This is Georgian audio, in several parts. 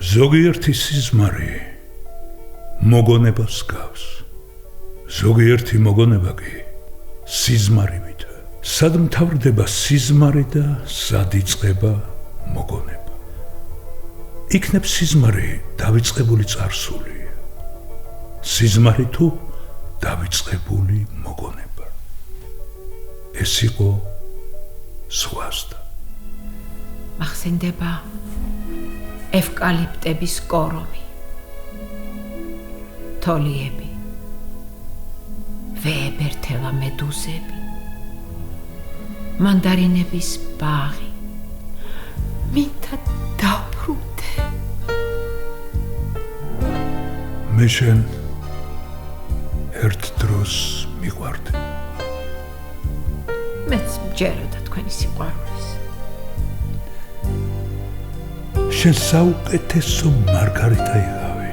ზოგიერთი სიზმარი მოგონებას გავს. ზოგიერთი მოგონება კი სიზმარივით. სად მთავრდება სიზმარი და სად იწყება მოგონება. იქნებ სიზმარი დავიწყებული წარსული. სიზმარი თუ დავიწყებული მოგონება. ეს იყო ზღვასთან. მახსენდება ევკალიპტების კორომი, თოლიები, ვეებერთელა მედუზები, მანდარინების ბაღი, მინდა დავბრუნდე. მე შენ ერთ დროს მიყვარდი. მეც მჯეროდა თქვენი სიყვარულის. შენ საუკეთესო მარგარიტა იყავი.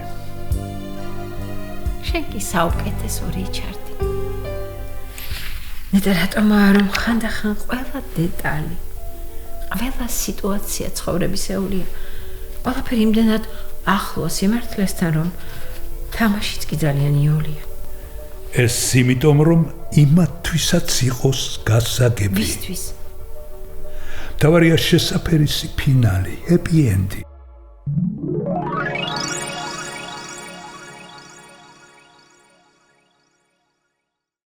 შენ კი საუკეთესო რიჩარდი. ნეტა რატომაა რომ ხანდახან ყველა დეტალი, ყველა სიტუაცია ცხოვრებისეულია, ყველაფერი იმდენად ახლოა სიმართლესთან, რომ თამაშიც კი ძალიან იოლია. ეს იმიტომ რომ იმათთვისაც იყოს გასაგები. ვისთვის? თავარია შესაფერისი ფინალი, happy end.